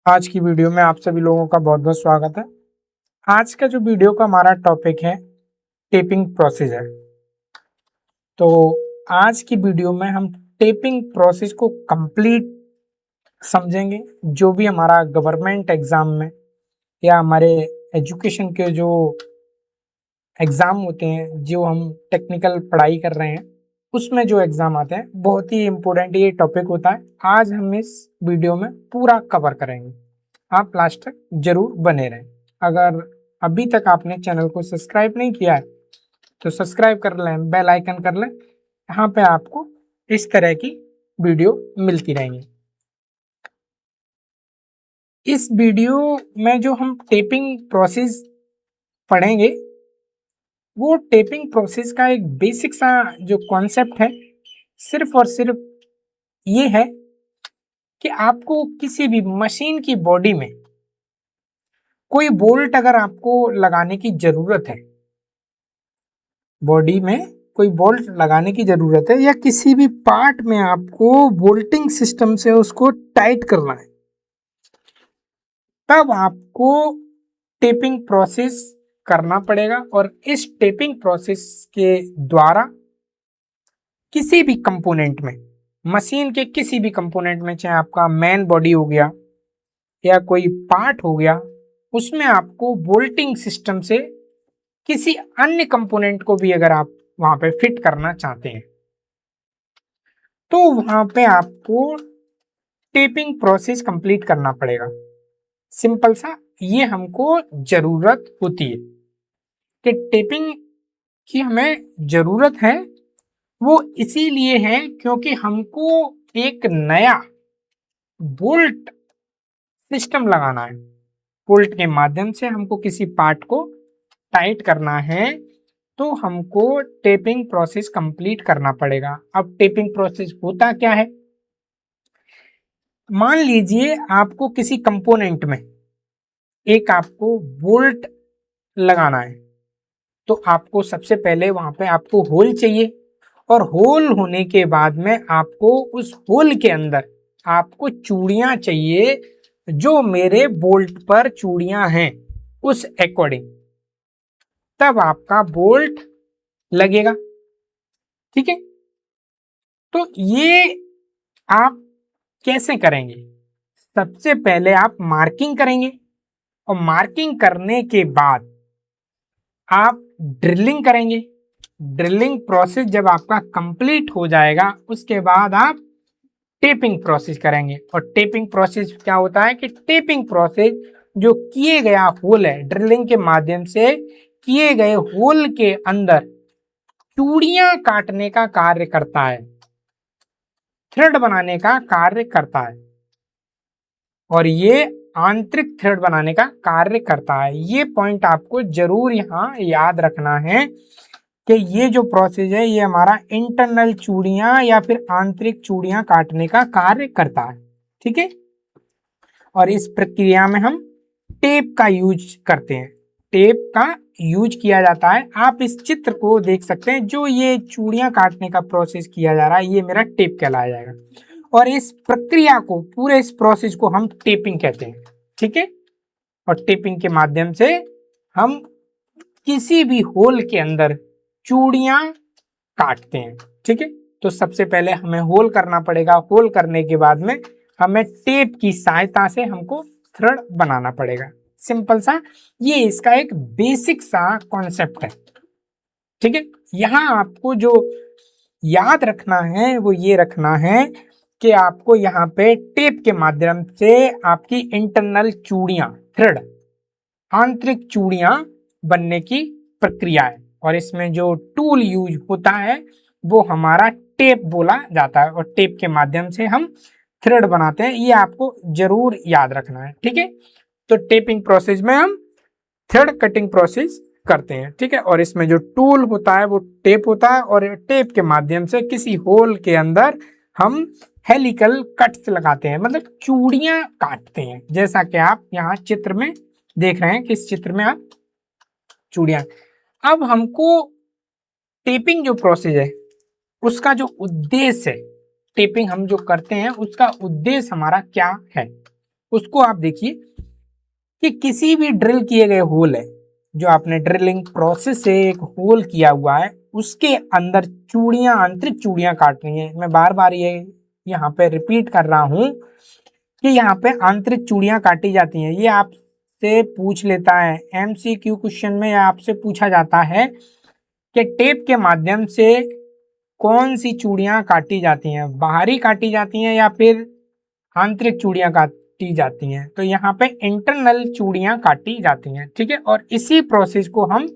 आज की वीडियो में आप सभी लोगों का बहुत बहुत स्वागत है। आज का जो वीडियो का हमारा टॉपिक है टेपिंग प्रोसेस है। तो आज की वीडियो में हम टेपिंग प्रोसेस को कंप्लीट समझेंगे। जो भी हमारा गवर्नमेंट एग्जाम में या हमारे एजुकेशन के जो एग्जाम होते हैं, जो हम टेक्निकल पढ़ाई कर रहे हैं उसमें जो एग्जाम आते हैं, बहुत ही इम्पोर्टेंट ये टॉपिक होता है। आज हम इस वीडियो में पूरा कवर करेंगे। आप लास्ट तक जरूर बने रहें। अगर अभी तक आपने चैनल को सब्सक्राइब नहीं किया है तो सब्सक्राइब कर लें, बेल आइकन कर लें। यहाँ पे आपको इस तरह की वीडियो मिलती रहेंगी। इस वीडियो में जो हम टेपिंग प्रोसेस पढ़ेंगे वो टेपिंग प्रोसेस का एक बेसिक सा जो कॉन्सेप्ट है, सिर्फ और सिर्फ ये है कि आपको किसी भी मशीन की बॉडी में कोई बोल्ट अगर आपको लगाने की जरूरत है, बॉडी में कोई बोल्ट लगाने की जरूरत है या किसी भी पार्ट में आपको बोल्टिंग सिस्टम से उसको टाइट करना है, तब आपको टेपिंग प्रोसेस करना पड़ेगा। और इस टेपिंग प्रोसेस के द्वारा किसी भी कंपोनेंट में, मशीन के किसी भी कंपोनेंट में, चाहे आपका मेन बॉडी हो गया या कोई पार्ट हो गया, उसमें आपको बोल्टिंग सिस्टम से किसी अन्य कंपोनेंट को भी अगर आप वहां पे फिट करना चाहते हैं तो वहां पे आपको टेपिंग प्रोसेस कंप्लीट करना पड़ेगा। सिंपल सा ये हमको जरूरत होती है कि टेपिंग की हमें जरूरत है। वो इसीलिए है क्योंकि हमको एक नया बोल्ट सिस्टम लगाना है। बोल्ट के माध्यम से हमको किसी पार्ट को टाइट करना है तो हमको टेपिंग प्रोसेस कंप्लीट करना पड़ेगा। अब टेपिंग प्रोसेस होता क्या है, मान लीजिए आपको किसी कंपोनेंट में एक आपको बोल्ट लगाना है, तो आपको सबसे पहले वहां पे आपको होल चाहिए, और होल होने के बाद में आपको उस होल के अंदर आपको चूड़ियां चाहिए, जो मेरे बोल्ट पर चूड़ियां हैं उस अकॉर्डिंग, तब आपका बोल्ट लगेगा। ठीक है, तो ये आप कैसे करेंगे? सबसे पहले आप मार्किंग करेंगे, और मार्किंग करने के बाद आप ड्रिलिंग करेंगे। ड्रिलिंग प्रोसेस जब आपका कंप्लीट हो जाएगा उसके बाद आप टेपिंग प्रोसेस करेंगे। और टेपिंग प्रोसेस क्या होता है कि टेपिंग प्रोसेस जो किए गया होल है, ड्रिलिंग के माध्यम से किए गए होल के अंदर चूड़ियां काटने का कार्य करता है, थ्रेड बनाने का कार्य करता है, और ये आंतरिक थ्रेड बनाने का कार्य करता है। ये पॉइंट आपको जरूर यहाँ याद रखना है कि ये जो प्रोसेस है ये हमारा इंटरनल चूड़ियां या फिर आंतरिक चूड़ियां काटने का कार्य करता है। ठीक है, और इस प्रक्रिया में हम टेप का यूज करते हैं, टेप का यूज किया जाता है। आप इस चित्र को देख सकते हैं, जो ये चूड़ियां काटने का प्रोसेस किया जा रहा है ये मेरा टेप कहलाया जाएगा, और इस प्रक्रिया को, पूरे इस प्रोसेस को हम टेपिंग कहते हैं। ठीक है, और टेपिंग के माध्यम से हम किसी भी होल के अंदर चूड़ियां काटते हैं। ठीक है, तो सबसे पहले हमें होल करना पड़ेगा। होल करने के बाद में हमें टेप की सहायता से हमको थ्रेड बनाना पड़ेगा। सिंपल सा ये इसका एक बेसिक सा कॉन्सेप्ट है। ठीक है, यहां आपको जो याद रखना है वो ये रखना है कि आपको यहाँ पे टेप के माध्यम से आपकी इंटरनल चूड़ियां, थ्रेड, आंतरिक चूड़ियां बनने की प्रक्रिया है, और इसमें जो टूल यूज होता है वो हमारा टेप बोला जाता है, और टेप के माध्यम से हम थ्रेड बनाते हैं। ये आपको जरूर याद रखना है। ठीक है, तो टेपिंग प्रोसेस में हम थ्रेड कटिंग प्रोसेस करते हैं। ठीक है, और इसमें जो टूल होता है वो टेप होता है, और टेप के माध्यम से किसी होल के अंदर हम हेलिकल कट्स लगाते हैं, मतलब चूड़ियां काटते हैं, जैसा कि आप यहाँ चित्र में देख रहे हैं कि इस चित्र में आप चूड़ियां। अब हमको टेपिंग जो प्रोसेस है उसका जो उद्देश्य है, टेपिंग हम जो करते हैं उसका उद्देश्य हमारा क्या है, उसको आप देखिए कि किसी भी ड्रिल किए गए होल है, जो आपने ड्रिलिंग प्रोसेस से एक होल किया हुआ है, उसके अंदर चूड़ियां, आंतरिक चूड़ियां काटनी है। मैं बार बार ये यहाँ पे रिपीट कर रहा हूं कि यहाँ पे आंतरिक चूड़ियां काटी जाती हैं। ये आपसे पूछ लेता है एमसीक्यू क्वेश्चन में, आपसे पूछा जाता है कि टेप के माध्यम से कौन सी चूड़ियां काटी जाती हैं, बाहरी काटी जाती हैं या फिर आंतरिक चूड़ियां काटी जाती हैं। तो यहाँ पे इंटरनल चूड़ियां काटी जाती हैं, ठीक है। और इसी प्रोसेस को हम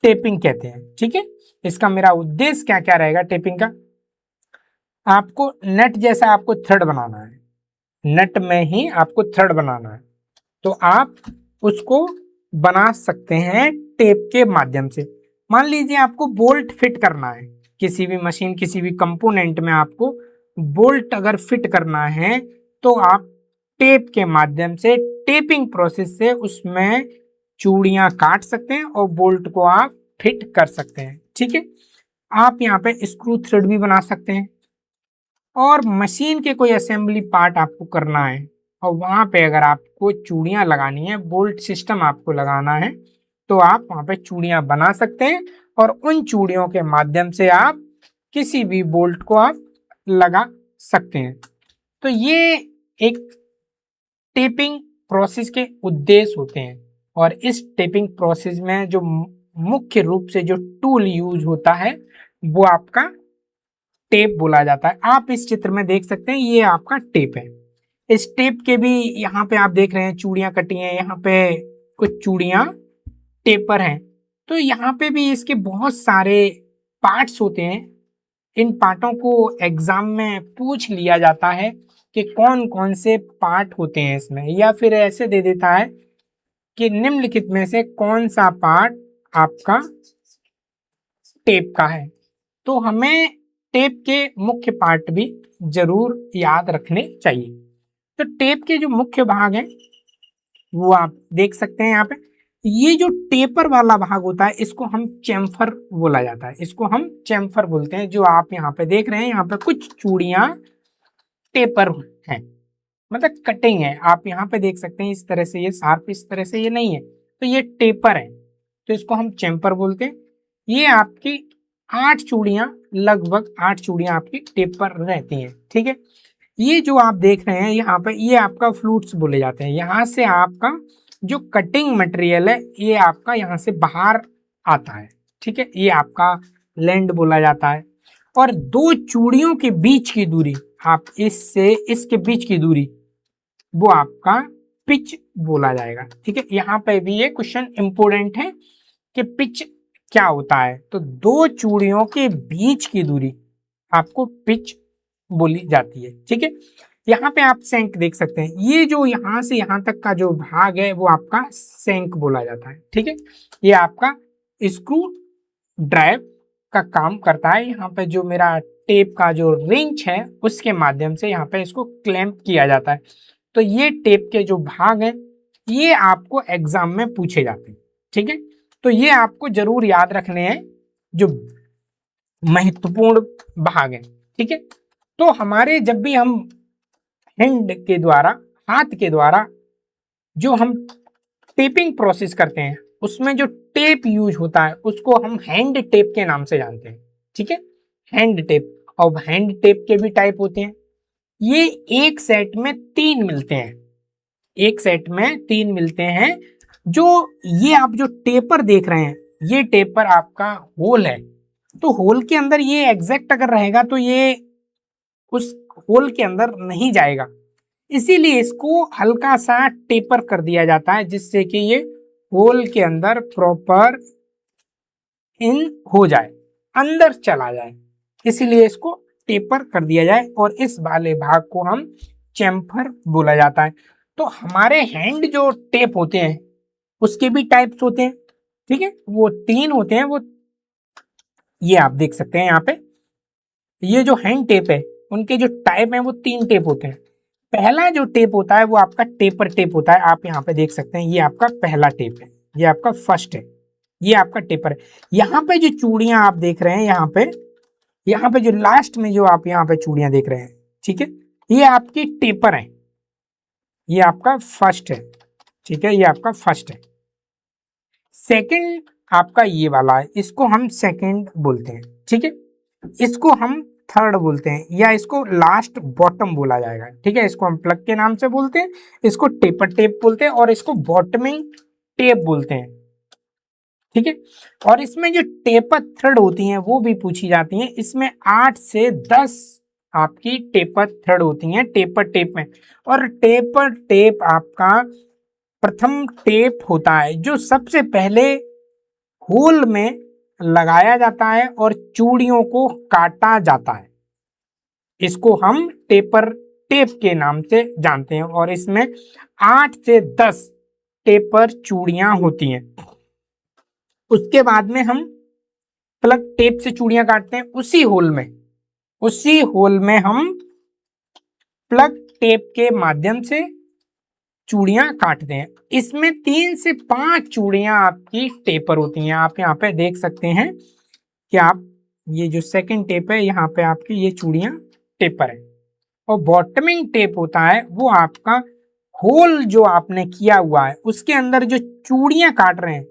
टेपिंग कहते हैं, ठीक है। इसका मेरा उद्देश्य क्या क्या रहेगा टेपिंग का, आपको नट जैसा आपको थ्रेड बनाना है, नट में ही आपको थ्रेड बनाना है, तो आप उसको बना सकते हैं टेप के माध्यम से। मान लीजिए आपको बोल्ट फिट करना है, किसी भी मशीन, किसी भी कंपोनेंट में आपको बोल्ट अगर फिट करना है, तो आप टेप के माध्यम से, टेपिंग प्रोसेस से उसमें चूड़ियां काट सकते हैं और बोल्ट को आप फिट कर सकते हैं, ठीक है। आप यहाँ पे स्क्रू थ्रेड भी बना सकते हैं, और मशीन के कोई असेंबली पार्ट आपको करना है और वहां पे अगर आपको चूड़ियां लगानी है, बोल्ट सिस्टम आपको लगाना है, तो आप वहां पे चूड़ियां बना सकते हैं और उन चूड़ियों के माध्यम से आप किसी भी बोल्ट को आप लगा सकते हैं। तो ये एक टेपिंग प्रोसेस के उद्देश्य होते हैं। और इस टेपिंग प्रोसेस में जो मुख्य रूप से जो टूल यूज होता है वो आपका टेप बोला जाता है। आप इस चित्र में देख सकते हैं, ये आपका टेप है। इस टेप के भी यहाँ पे आप देख रहे हैं चूड़ियां कटी हैं, यहाँ पे कुछ चूड़ियां टेपर हैं। तो यहाँ पे भी इसके बहुत सारे पार्ट्स होते हैं। इन पार्टों को एग्जाम में पूछ लिया जाता है कि कौन कौन से पार्ट होते हैं इसमें, या फिर ऐसे दे देता है कि निम्नलिखित में से कौन सा पार्ट आपका टेप का है। तो हमें टेप के मुख्य पार्ट भी जरूर याद रखने चाहिए। तो टेप के जो मुख्य भाग हैं वो आप देख सकते हैं यहाँ पे। ये जो टेपर वाला भाग होता है इसको हम चैम्फर बोला जाता है, इसको हम चैम्फर बोलते हैं। जो आप यहाँ पे देख रहे हैं, यहाँ पे कुछ चूड़ियां टेपर हैं, मतलब कटिंग है। आप यहाँ पे देख सकते हैं इस तरह से, ये शार्प इस तरह से ये नहीं है, तो ये टेपर है, तो इसको हम चैम्फर बोलते हैं। ये आपकी 8 चूड़ियां, लगभग 8 चूड़ियां आपकी टेपर रहती हैं, ठीक है। ये जो आप देख रहे हैं यहाँ पे, ये आपका फ्लूट्स बोले जाते हैं। यहाँ से आपका जो कटिंग मटेरियल है ये आपका यहाँ से बाहर आता है, ठीक है। ये आपका लैंड बोला जाता है। और दो चूड़ियों के बीच की दूरी, आप इससे इसके बीच की दूरी, वो आपका पिच बोला जाएगा, ठीक है। यहाँ पे भी ये क्वेश्चन इंपोर्टेंट है कि पिच क्या होता है। तो दो चूड़ियों के बीच की दूरी आपको पिच बोली जाती है, ठीक है। यहाँ पे आप सेंक देख सकते हैं, ये जो यहाँ से यहाँ तक का जो भाग है वो आपका सेंक बोला जाता है, ठीक है। ये आपका स्क्रू ड्राइव का काम करता है। यहाँ पे जो मेरा टेप का जो रिंच है उसके माध्यम से यहाँ पे इसको क्लैंप किया जाता है। तो ये टेप के जो भाग हैं ये आपको एग्जाम में पूछे जाते हैं, ठीक है। तो ये आपको जरूर याद रखने हैं, जो महत्वपूर्ण भाग है, ठीक है। तो हमारे जब भी हम हैंड के द्वारा, हाथ के द्वारा जो हम टेपिंग प्रोसेस करते हैं उसमें जो टेप यूज होता है उसको हम हैंड टेप के नाम से जानते हैं, ठीक है। Hand tape. और हैंड टेप के भी टाइप होते हैं। ये एक सेट में 3 मिलते हैं, एक सेट में 3 मिलते हैं। जो ये आप जो टेपर देख रहे हैं, ये टेपर आपका होल है। तो होल के अंदर ये एग्जैक्ट अगर रहेगा तो ये उस होल के अंदर नहीं जाएगा, इसीलिए इसको हल्का सा टेपर कर दिया जाता है जिससे कि ये होल के अंदर प्रॉपर इन हो जाए, अंदर चला जाए, इसीलिए इसको टेपर कर दिया जाए। और इस वाले भाग को हम चैम्फर बोला जाता है। तो हमारे हैंड जो टेप होते हैं उसके भी टाइप्स होते हैं, ठीक है। वो 3 होते हैं। वो ये आप देख सकते हैं यहाँ पे, ये जो हैंड टेप है उनके जो टाइप है वो 3 टेप होते हैं। पहला जो टेप होता है वो आपका टेपर टेप होता है। आप यहाँ पे देख सकते हैं, ये आपका पहला टेप है, ये आपका फर्स्ट है, ये आपका टेपर है। यहाँ पे जो चूड़ियां आप देख रहे हैं, यहाँ पे जो लास्ट में जो आप यहाँ पे चूड़ियां देख रहे हैं, ठीक है, ये आपकी टेपर है, ये आपका फर्स्ट है, ठीक है, ये आपका फर्स्ट है। सेकंड आपका ये वाला है, इसको हम सेकंड बोलते हैं, ठीक है। इसको हम थर्ड बोलते हैं, या इसको लास्ट बॉटम बोला जाएगा, ठीक है। इसको हम प्लग के नाम से बोलते हैं, इसको टेपर टेप बोलते हैं, और इसको बॉटमिंग टेप बोलते हैं, ठीक है। और इसमें जो टेपर थ्रेड होती हैं वो भी पूछी जाती हैं। इसमें 8 से 10 आपकी टेपर थ्रेड होती हैं टेपर टेप में। और टेपर टेप आपका प्रथम टेप होता है जो सबसे पहले होल में लगाया जाता है और चूड़ियों को काटा जाता है। इसको हम टेपर टेप के नाम से जानते हैं, और इसमें 8 से 10 टेपर चूड़ियां होती हैं। उसके बाद में हम प्लग टेप से चूड़ियां काटते हैं, उसी होल में हम प्लग टेप के माध्यम से चूड़ियां काटते हैं। इसमें 3 से 5 चूड़ियां आपकी टेपर होती हैं। आप यहाँ पे देख सकते हैं कि आप ये जो सेकंड टेप है, यहाँ पे आपकी ये चूड़ियां टेपर है। और बॉटमिंग टेप होता है वो आपका होल जो आपने किया हुआ है उसके अंदर जो चूड़ियां काट रहे हैं,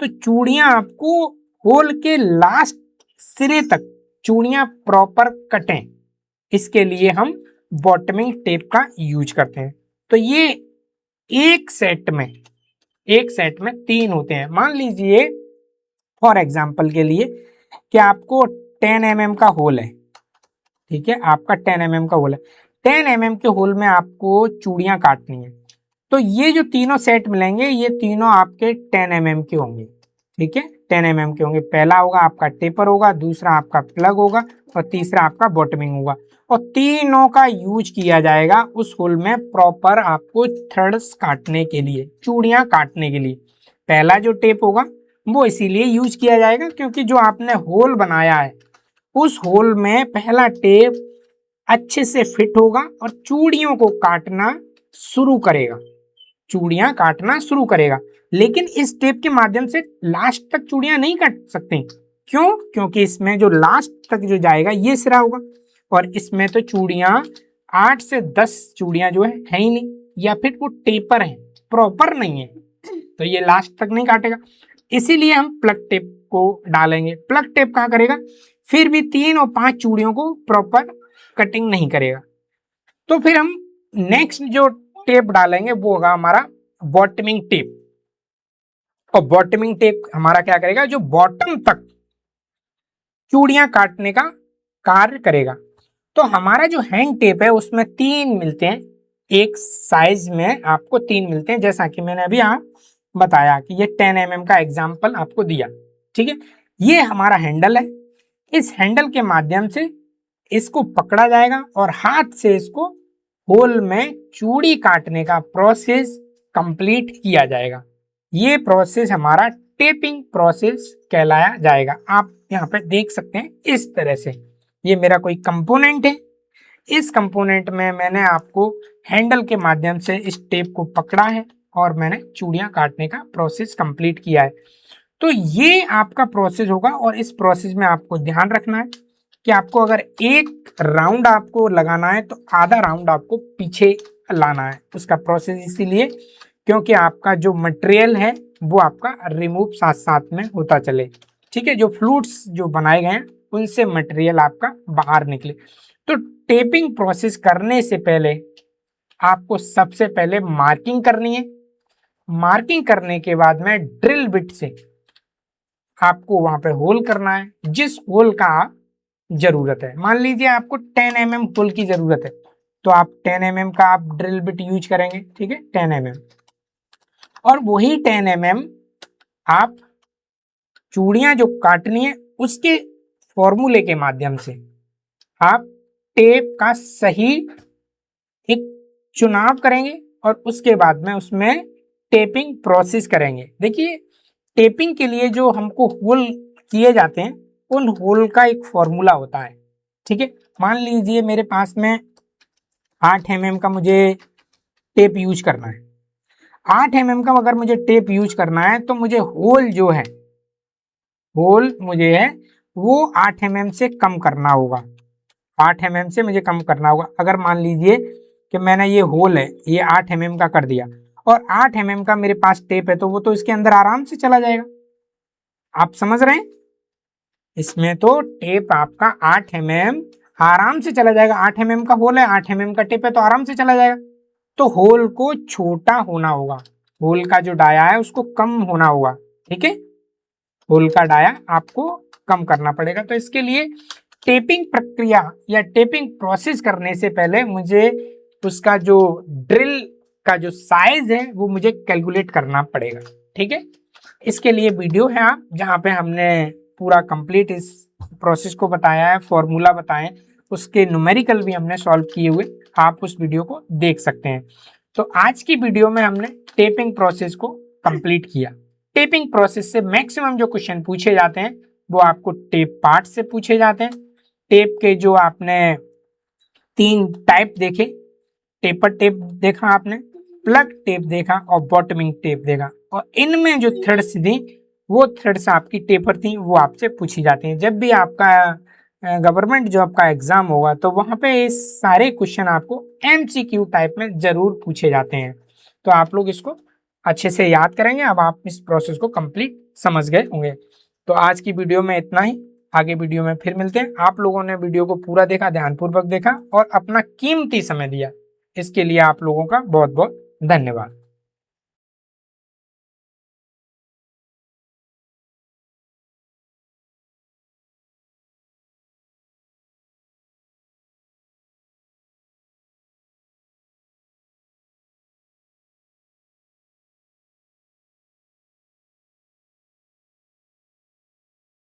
तो चूड़ियां आपको होल के लास्ट सिरे तक चूड़ियां प्रॉपर कटें, इसके लिए हम बॉटमिंग टेप का यूज करते हैं। तो ये एक सेट में 3 होते हैं। मान लीजिए फॉर एग्जांपल के लिए कि आपको 10 mm का होल है, ठीक है, आपका 10 mm का होल है। 10 mm के होल में आपको चूड़ियां काटनी है, तो ये जो तीनों सेट मिलेंगे ये तीनों आपके 10 mm के होंगे, ठीक है, 10 mm के होंगे। पहला होगा आपका टेपर होगा, दूसरा आपका प्लग होगा, और तीसरा आपका बॉटमिंग होगा। और तीनों का यूज किया जाएगा उस होल में प्रॉपर आपको थ्रेड्स काटने के लिए, चूड़ियां काटने के लिए। पहला जो टेप होगा वो इसीलिए यूज किया जाएगा क्योंकि जो आपने होल बनाया है उस होल में पहला टेप अच्छे से फिट होगा और चूड़ियों को काटना शुरू करेगा, चूड़ियां काटना शुरू करेगा। लेकिन इस टेप के माध्यम से लास्ट तक चूड़ियां नहीं काट सकते। क्यों? क्योंकि इसमें जो लास्ट तक जो जाएगा ये सिरा होगा, और इसमें तो चूड़ियां 8 से 10 चूड़ियां जो है ही नहीं, या फिर वो टेपर है, प्रॉपर नहीं है, तो ये लास्ट तक नहीं काटेगा। इसीलिए हम प्लग टेप को डालेंगे। प्लग टेप कहाँ करेगा? फिर भी 3 और 5 चूड़ियों को प्रॉपर कटिंग नहीं करेगा। तो फिर हम नेक्स्ट जो टेप डालेंगे वो होगा हमारा बॉटमिंग टेप। और बॉटमिंग टेप हमारा क्या करेगा? जो बॉटम तक चूड़ियां काटने का कार्य करेगा। तो हमारा जो हैंड टेप है उसमें 3 मिलते हैं, एक साइज में आपको 3 मिलते हैं, जैसा कि मैंने अभी आप बताया कि ये 10 mm का एग्जाम्पल आपको दिया, ठीक है। ये हमारा हैंडल है, इस हैंडल के माध्यम से इसको पकड़ा जाएगा और हाथ से इसको होल में चूड़ी काटने का प्रोसेस कंप्लीट किया जाएगा। ये प्रोसेस हमारा टेपिंग प्रोसेस कहलाया जाएगा। आप यहाँ पे देख सकते हैं इस तरह से, ये मेरा कोई कंपोनेंट है, इस कंपोनेंट में मैंने आपको हैंडल के माध्यम से इस टेप को पकड़ा है और मैंने चूड़ियां काटने का प्रोसेस कंप्लीट किया है। तो ये आपका प्रोसेस होगा, और इस प्रोसेस में आपको ध्यान रखना है कि आपको अगर एक राउंड आपको लगाना है तो आधा राउंड आपको पीछे लाना है। उसका प्रोसेस इसीलिए क्योंकि आपका जो मटेरियल है वो आपका रिमूव साथ साथ में होता चले, ठीक है। जो फ्लूइड्स जो बनाए गए हैं उनसे मटेरियल आपका बाहर निकले। तो टेपिंग प्रोसेस करने से पहले आपको सबसे पहले मार्किंग करनी है। मार्किंग करने के बाद में ड्रिल बिट से आपको वहां पे होल करना है जिस होल का जरूरत है। मान लीजिए आपको 10 mm होल की जरूरत है, तो आप 10 mm का आप ड्रिल बिट यूज करेंगे, ठीक है, 10 mm। और वही 10 mm आप चूड़ियां जो काटनी है उसके फॉर्मूले के माध्यम से आप टेप का सही एक चुनाव करेंगे और उसके बाद में उसमें टेपिंग प्रोसेस करेंगे। देखिए, टेपिंग के लिए जो हमको होल किए जाते हैं उन होल का एक फॉर्मूला होता है, ठीक है। मान लीजिए मेरे पास में 8 mm का मुझे टेप यूज करना है। 8 mm का अगर मुझे टेप यूज करना है तो मुझे होल जो है, होल मुझे है वो 8 mm से कम करना होगा। 8 mm से मुझे कम करना होगा। अगर मान लीजिए कि मैंने ये होल है ये 8 mm का कर दिया और 8 mm का मेरे पास टेप है, तो वो तो इसके अंदर आराम से चला जाएगा। आप समझ रहे हैं? इसमें तो टेप आपका 8 mm आराम से चला जाएगा। 8 mm का होल है, 8 mm का टेप है, तो आराम से चला जाएगा। तो होल को छोटा होना होगा, होल का जो डाया है उसको कम होना होगा। ठीक है, होल का डाया आपको कम करना पड़ेगा। तो इसके लिए टेपिंग प्रक्रिया या टेपिंग प्रोसेस करने से पहले मुझे उसका जो ड्रिल का जो साइज है वो मुझे कैलकुलेट करना पड़ेगा। ठीक है, इसके लिए वीडियो है आप जहाँ पे हमने पूरा कंप्लीट इस प्रोसेस को बताया है, फॉर्मूला बताएं, उसके न्यूमेरिकल भी हमने सॉल्व किए हुए, आप उस वीडियो को देख सकते हैं। तो आज की वीडियो में हमने टेपिंग प्रोसेस को कंप्लीट किया। टेपिंग प्रोसेस से मैक्सिमम जो क्वेश्चन पूछे जाते हैं वो आपको टेप पार्ट से पूछे जाते हैं। टेप के जो आपने 3 टाइप देखे, टेपर टेप देखा आपने, प्लग टेप देखा और बॉटमिंग टेप देखा, और इनमें जो थ्रेड्स थी वो थ्रेड्स आपकी टेपर थी, वो आपसे पूछी जाती हैं। जब भी आपका गवर्नमेंट जॉब का एग्जाम होगा तो वहाँ पे ये सारे क्वेश्चन आपको MCQ टाइप में जरूर पूछे जाते हैं। तो आप लोग इसको अच्छे से याद करेंगे। अब आप इस प्रोसेस को कंप्लीट समझ गए होंगे। तो आज की वीडियो में इतना ही, आगे वीडियो में फिर मिलते हैं। आप लोगों ने वीडियो को पूरा देखा, ध्यानपूर्वक देखा और अपना कीमती समय दिया, इसके लिए आप लोगों का बहुत बहुत धन्यवाद।